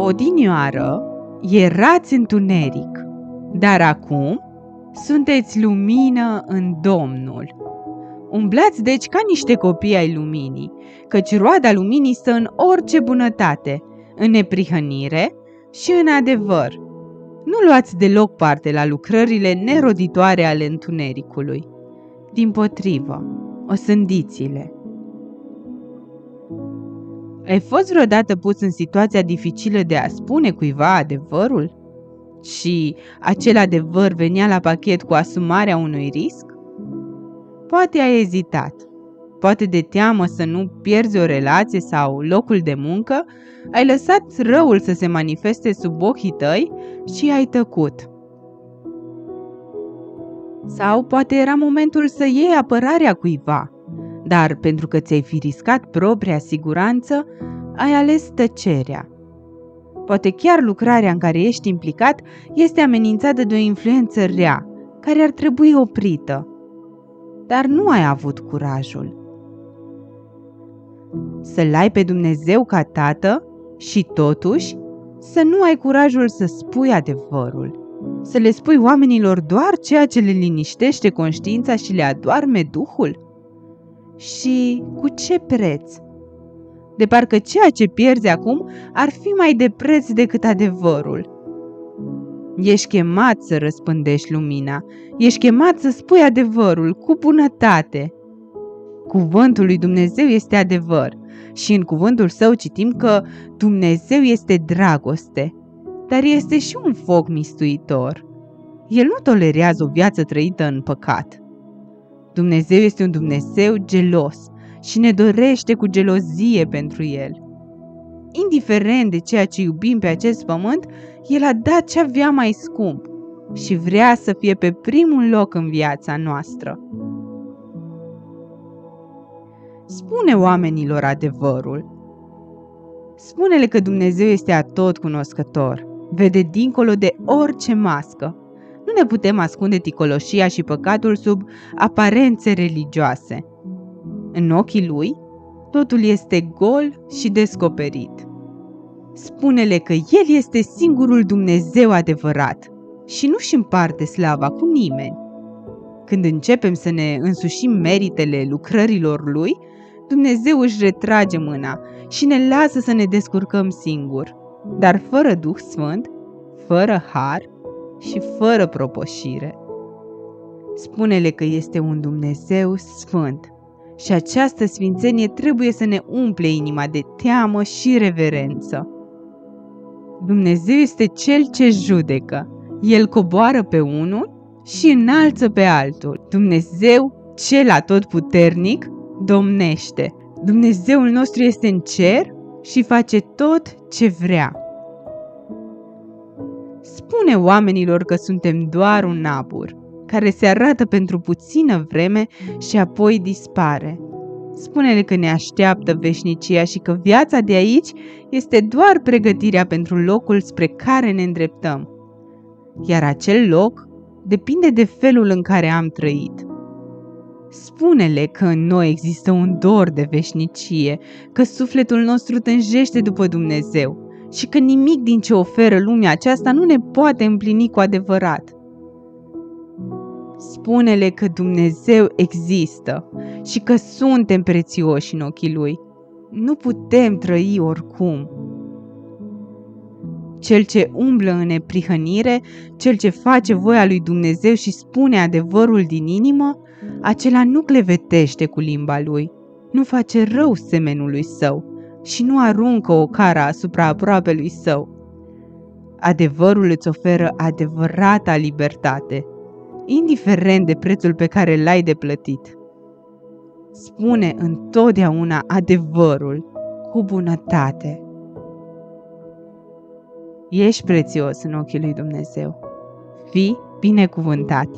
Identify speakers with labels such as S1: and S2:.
S1: Odinioară erați întuneric, dar acum sunteți lumină în Domnul. Umblați deci ca niște copii ai luminii, căci roada luminii stă în orice bunătate, în neprihănire și în adevăr. Nu luați deloc parte la lucrările neroditoare ale întunericului. Dimpotrivă, osândiți-le. Ai fost vreodată pus în situația dificilă de a spune cuiva adevărul? Și acel adevăr venea la pachet cu asumarea unui risc? Poate ai ezitat, poate de teamă să nu pierzi o relație sau locul de muncă, ai lăsat răul să se manifeste sub ochii tăi și ai tăcut. Sau poate era momentul să iei apărarea cuiva, dar pentru că ți-ai fi riscat propria siguranță, ai ales tăcerea. Poate chiar lucrarea în care ești implicat este amenințată de o influență rea, care ar trebui oprită, dar nu ai avut curajul. Să-L ai pe Dumnezeu ca tată și totuși să nu ai curajul să spui adevărul, să le spui oamenilor doar ceea ce le liniștește conștiința și le adoarme duhul? Și cu ce preț? De parcă ceea ce pierzi acum ar fi mai de preț decât adevărul. Ești chemat să răspândești lumina, ești chemat să spui adevărul cu bunătate. Cuvântul lui Dumnezeu este adevăr și în cuvântul său citim că Dumnezeu este dragoste, dar este și un foc mistuitor. El nu tolerează o viață trăită în păcat. Dumnezeu este un Dumnezeu gelos și ne dorește cu gelozie pentru El. Indiferent de ceea ce iubim pe acest pământ, El a dat ce avea mai scump și vrea să fie pe primul loc în viața noastră. Spune oamenilor adevărul. Spune-le că Dumnezeu este atotcunoscător, vede dincolo de orice mască. Nu ne putem ascunde ticăloșia și păcatul sub aparențe religioase. În ochii Lui, totul este gol și descoperit. Spune-le că El este singurul Dumnezeu adevărat și nu-și împarte slava cu nimeni. Când începem să ne însușim meritele lucrărilor Lui, Dumnezeu își retrage mâna și ne lasă să ne descurcăm singuri, dar fără Duh Sfânt, fără har și fără propășire. Spune-le că este un Dumnezeu sfânt și această sfințenie trebuie să ne umple inima de teamă și reverență. Dumnezeu este Cel ce judecă. El coboară pe unul și înalță pe altul. Dumnezeu, Cel atotputernic, domnește. Dumnezeul nostru este în cer și face tot ce vrea. Spune oamenilor că suntem doar un abur, care se arată pentru puțină vreme și apoi dispare. Spune-le că ne așteaptă veșnicia și că viața de aici este doar pregătirea pentru locul spre care ne îndreptăm. Iar acel loc depinde de felul în care am trăit. Spune-le că în noi există un dor de veșnicie, că sufletul nostru tânjește după Dumnezeu și că nimic din ce oferă lumea aceasta nu ne poate împlini cu adevărat. Spune-le că Dumnezeu există și că suntem prețioși în ochii Lui. Nu putem trăi oricum. Cel ce umblă în neprihănire, cel ce face voia lui Dumnezeu și spune adevărul din inimă, acela nu clevetește cu limba lui, nu face rău semenului său și nu aruncă o cară asupra aproapelui său. Adevărul îți oferă adevărata libertate, indiferent de prețul pe care l-ai de plătit. Spune întotdeauna adevărul cu bunătate. Ești prețios în ochii lui Dumnezeu. Fii binecuvântat!